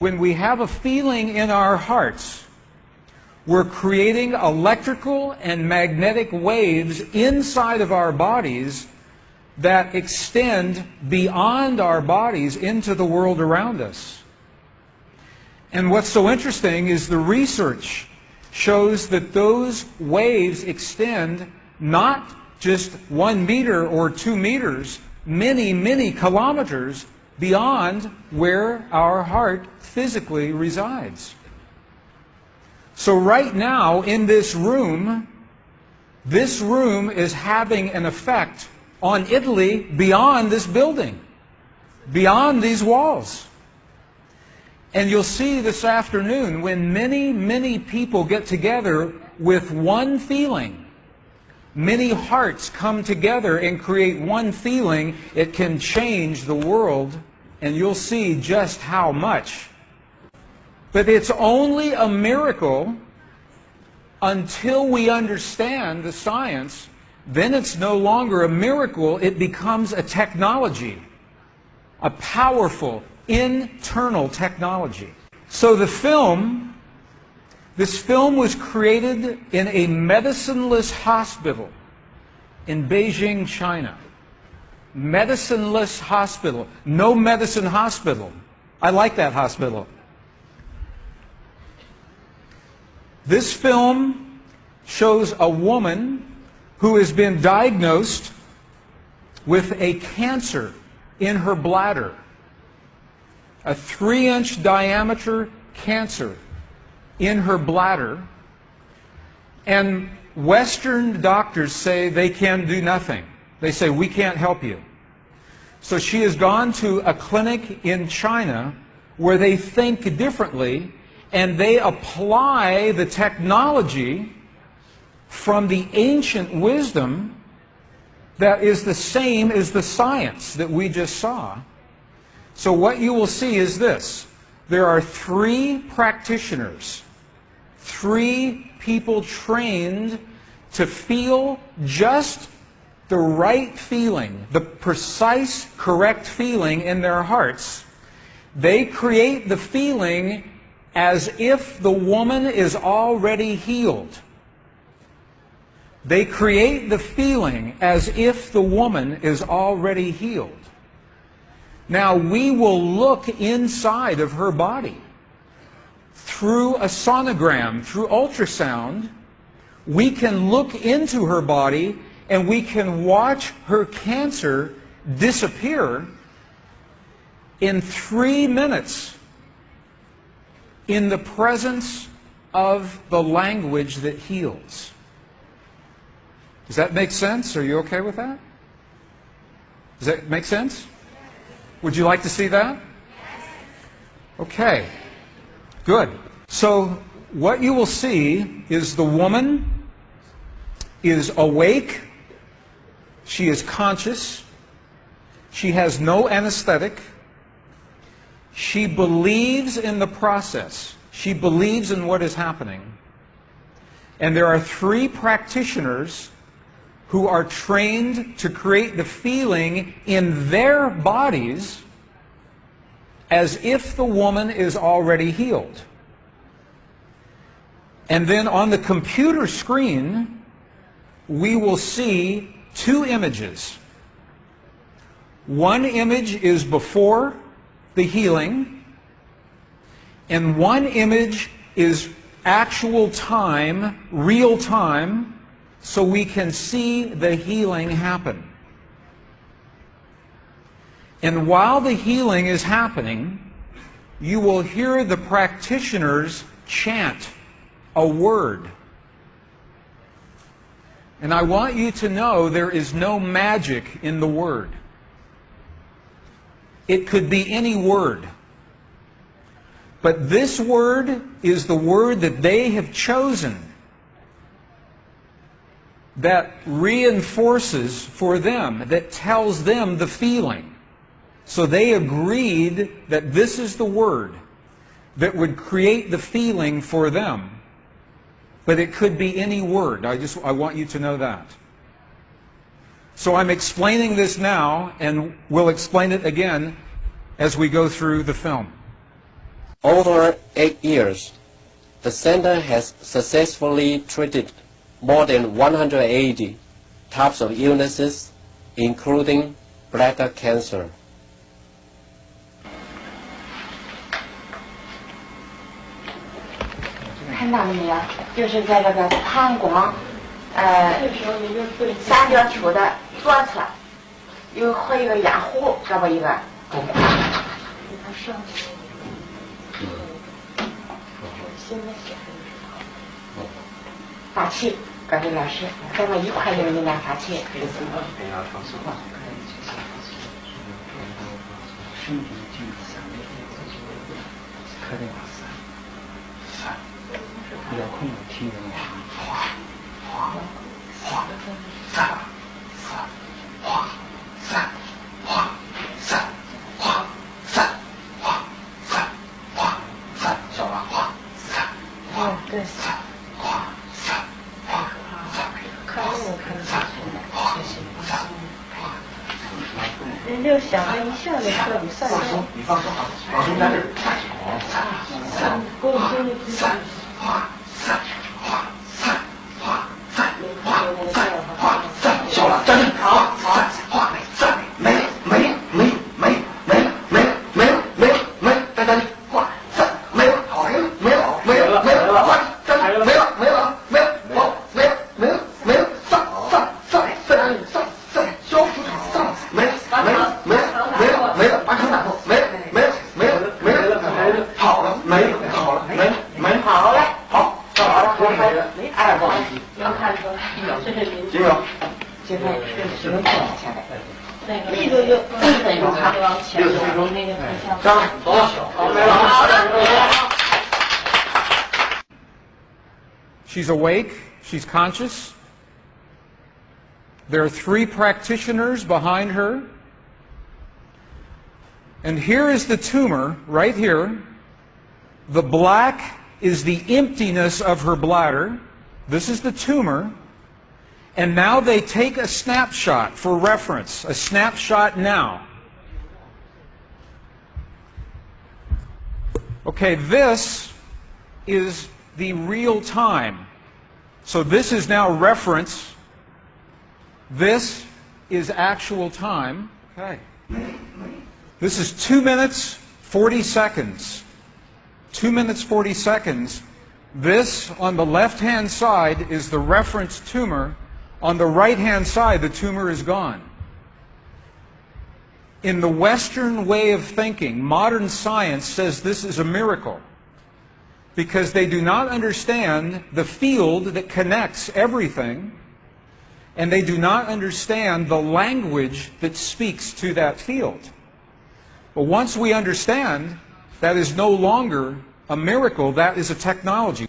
When we have a feeling in our hearts, we're creating electrical and magnetic waves inside of our bodies that extend beyond our bodies into the world around us. And what's so interesting is the research shows that those waves extend not just 1 meter or 2 meters, many, many kilometers beyond where our heart physically resides. So right now in this room is having an effect on Italy beyond this building, beyond these walls. And you'll see this afternoon when many, many people get together with one feeling, many hearts come together and create one feeling, it can change the world, and you'll see just how much. But it's only a miracle until we understand the science. Then it's no longer a miracle, it becomes a technology, a powerful internal technology. So this film was created in a medicineless hospital in Beijing, China. Medicineless hospital, no medicine hospital. I like that hospital. This film shows a woman who has been diagnosed with a cancer in her bladder, a 3-inch diameter cancer in her bladder, and Western doctors say they can do nothing. They say, we can't help you. So she has gone to a clinic in China where they think differently, and they apply the technology from the ancient wisdom that is the same as the science that we just saw. So what you will see is this. There are 3 practitioners, 3 people trained to feel just the right feeling, the precise, correct feeling in their hearts. They create the feeling as if the woman is already healed. They create the feeling as if the woman is already healed. Now we will look inside of her body through a sonogram, through ultrasound. We can look into her body and we can watch her cancer disappear in 3 minutes in the presence of the language that heals. Does that make sense? Are you okay with that? Does that make sense? Would you like to see that? Okay. Good. So what you will see is the woman is awake. She is conscious. She has no anesthetic. She believes in the process. She believes in what is happening. And there are 3 practitioners who are trained to create the feeling in their bodies as if the woman is already healed. And then on the computer screen, we will see 2 images. One image is before the healing, and one image is actual time, real time, so we can see the healing happen. And while the healing is happening, you will hear the practitioners chant a word. And I want you to know there is no magic in the word. It could be any word. But this word is the word that they have chosen that reinforces for them, that tells them the feeling. So they agreed that this is the word that would create the feeling for them. But it could be any word. I want you to know that. So I'm explaining this now, and we'll explain it again as we go through the film. Over 8 years, the center has successfully treated more than 180 types of illnesses, including bladder cancer. 看到了没有？就是在这个膀胱，三角球的左侧，和一个压壶，这么一个。发气，各位老师，咱们一块用你来发气。比较困难听人人就想着一下就可以算数。你放手好，老师在这儿。给我们这个。小了，站正，好，没了，再站正，没了，好，没了，消除上，没了，把手打破，没了，好了，没了，好了，哎，不好意思，能看出来，这是您。金友，这块是能放下来。力度就往前走，那个张，走了，好，没了。She's awake. She's conscious. There are 3 practitioners behind her. And here is the tumor, right here. The black is the emptiness of her bladder. This is the tumor. And now they take a snapshot for reference, a snapshot now. Okay, this is the real time. So this is now reference. This is actual time. Okay. This is 2 minutes, 40 seconds. 2 minutes, 40 seconds. This, on the left-hand side, is the reference tumor. On the right-hand side, the tumor is gone. In the Western way of thinking, modern science says this is a miracle because they do not understand the field that connects everything, and they do not understand the language that speaks to that field. But once we understand, that is no longer a miracle, that is a technology.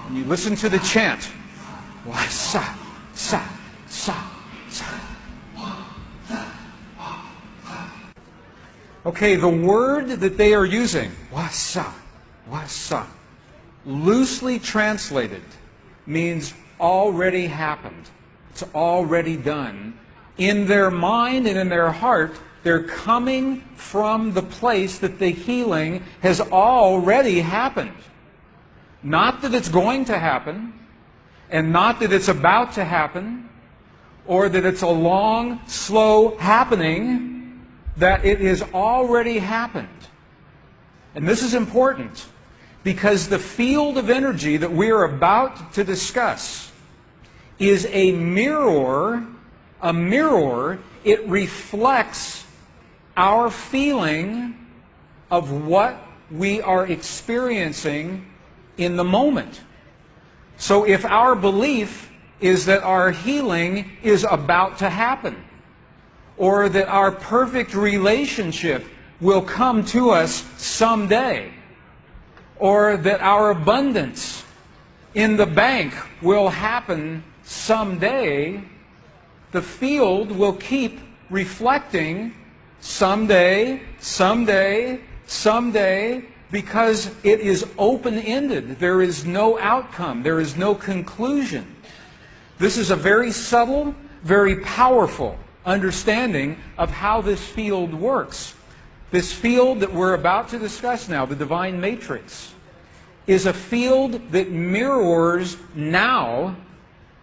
And you listen to the chant. Wa sa sa sa sa. Okay, the word that they are using, wasa, loosely translated, means already happened. It's already done. In their mind and in their heart, they're coming from the place that the healing has already happened. Not that it's going to happen, and not that it's about to happen, or that it's a long, slow happening, that it has already happened. And this is important, because the field of energy that we are about to discuss is a mirror. It reflects our feeling of what we are experiencing in the moment. So if our belief is that our healing is about to happen, or that our perfect relationship will come to us someday, or that our abundance in the bank will happen someday, the field will keep reflecting someday, because it is open-ended. There is no outcome. There is no conclusion. This is a very subtle, very powerful understanding of how this field works. This field that we're about to discuss now, the divine matrix, is a field that mirrors now,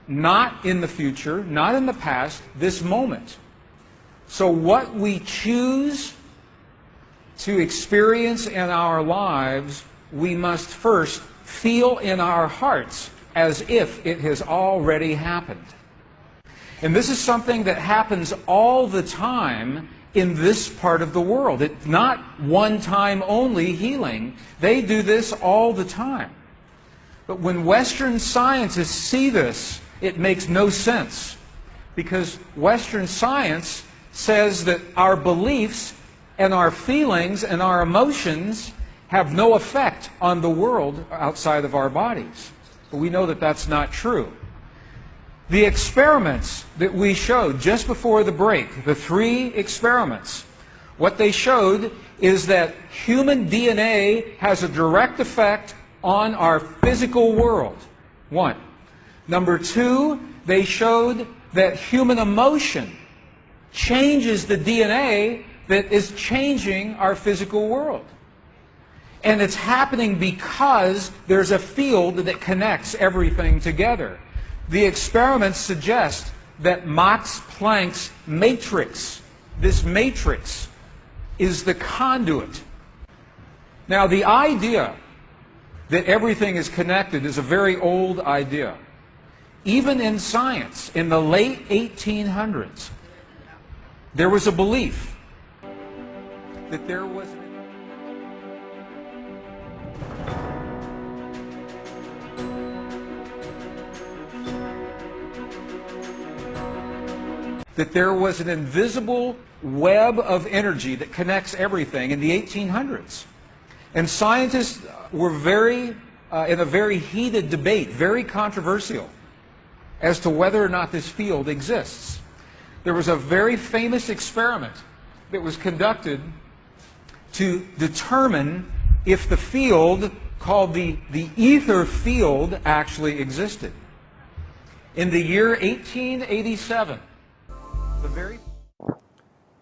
not in the future, not in the past, this moment. So what we choose to experience in our lives, we must first feel in our hearts as if it has already happened. And this is something that happens all the time in this part of the world. It's not one time only healing. They do this all the time. But when Western scientists see this, it makes no sense. Because Western science says that our beliefs and our feelings and our emotions have no effect on the world outside of our bodies. But we know that that's not true. The experiments that we showed just before the break, the 3 experiments, what they showed is that human DNA has a direct effect on our physical world. 1. Number 2, they showed that human emotion changes the DNA that is changing our physical world. And it's happening because there's a field that connects everything together. The experiments suggest that Max Planck's matrix, this matrix, is the conduit. Now, the idea that everything is connected is a very old idea. Even in science, in the late 1800s, there was a belief that there was an invisible web of energy that connects everything in the 1800s. And scientists were in a very heated debate, very controversial, as to whether or not this field exists. There was a very famous experiment that was conducted to determine if the field called the ether field actually existed. In the year 1887,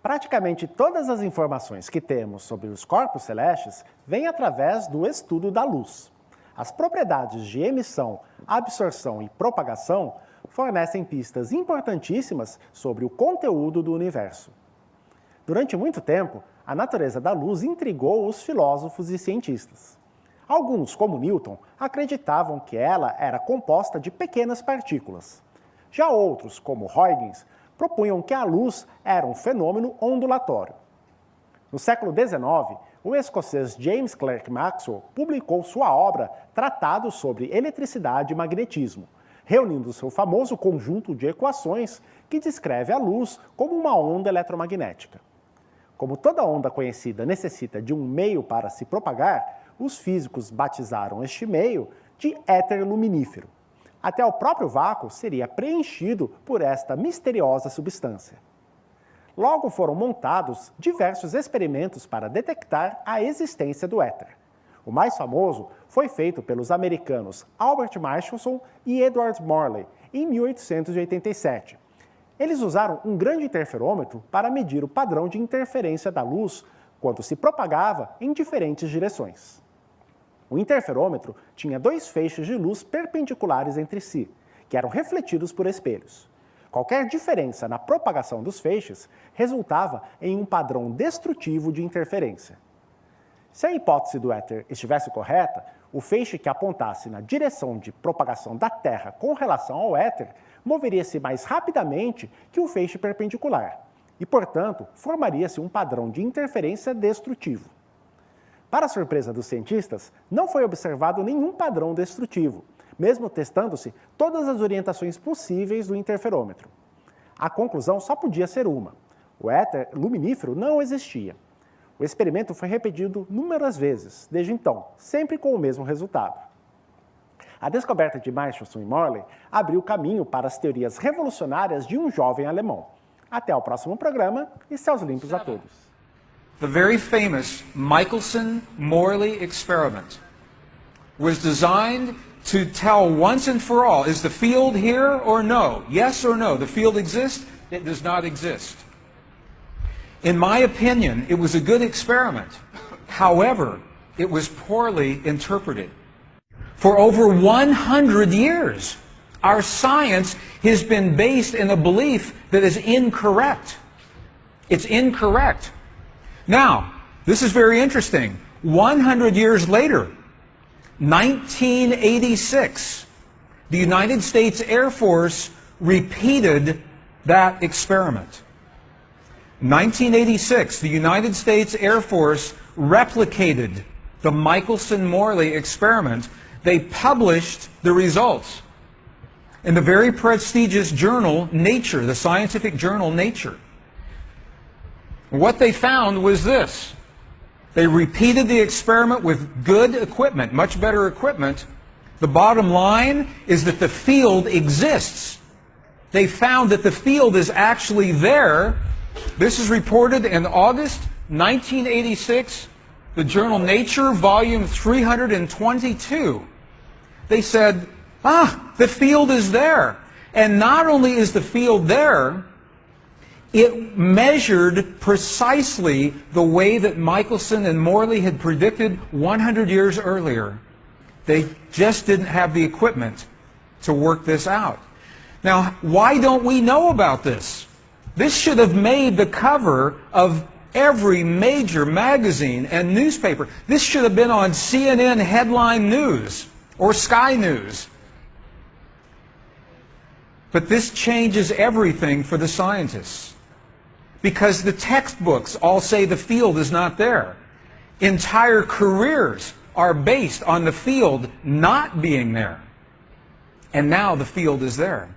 Praticamente todas as informações que temos sobre os corpos celestes vêm através do estudo da luz. As propriedades de emissão, absorção e propagação fornecem pistas importantíssimas sobre o conteúdo do universo. Durante muito tempo, a natureza da luz intrigou os filósofos e cientistas. Alguns, como Newton, acreditavam que ela era composta de pequenas partículas. Já outros, como Huygens, propunham que a luz era um fenômeno ondulatório. No século XIX, o escocês James Clerk Maxwell publicou sua obra Tratado sobre Eletricidade e Magnetismo, reunindo seu famoso conjunto de equações que descreve a luz como uma onda eletromagnética. Como toda onda conhecida necessita de um meio para se propagar, os físicos batizaram este meio de éter luminífero. Até o próprio vácuo seria preenchido por esta misteriosa substância. Logo foram montados diversos experimentos para detectar a existência do éter. O mais famoso foi feito pelos americanos Albert Michelson e Edward Morley, em 1887. Eles usaram um grande interferômetro para medir o padrão de interferência da luz quando se propagava em diferentes direções. O interferômetro tinha 2 feixes de luz perpendiculares entre si, que eram refletidos por espelhos. Qualquer diferença na propagação dos feixes resultava em um padrão destrutivo de interferência. Se a hipótese do éter estivesse correta, o feixe que apontasse na direção de propagação da Terra com relação ao éter moveria-se mais rapidamente que o feixe perpendicular e, portanto, formaria-se um padrão de interferência destrutivo. Para a surpresa dos cientistas, não foi observado nenhum padrão destrutivo, mesmo testando-se todas as orientações possíveis do interferômetro. A conclusão só podia ser uma: o éter luminífero não existia. O experimento foi repetido inúmeras vezes, desde então, sempre com o mesmo resultado. A descoberta de Michelson e Morley abriu caminho para as teorias revolucionárias de um jovem alemão. Até o próximo programa e céus limpos a todos. The very famous Michelson-Morley experiment was designed to tell once and for all, is the field here or no? Yes or no? The field exists? It does not exist. In my opinion, it was a good experiment. However, it was poorly interpreted. For over 100 years, our science has been based in a belief that is incorrect. It's incorrect. Now, this is very interesting. 100 years later, 1986, the United States Air Force repeated that experiment. 1986, the United States Air Force replicated the Michelson-Morley experiment. They published the results in the very prestigious journal Nature, the scientific journal Nature. What they found was this. They repeated the experiment with good equipment, much better equipment. The bottom line is that the field exists. They found that the field is actually there. This is reported in August 1986, the journal Nature, volume 322. They said, the field is there. And not only is the field there, it measured precisely the way that Michelson and Morley had predicted 100 years earlier. They just didn't have the equipment to work this out. Now, why don't we know about this? This should have made the cover of every major magazine and newspaper. This should have been on CNN headline news or Sky News. But this changes everything for the scientists, because the textbooks all say the field is not there. Entire careers are based on the field not being there. And now the field is there.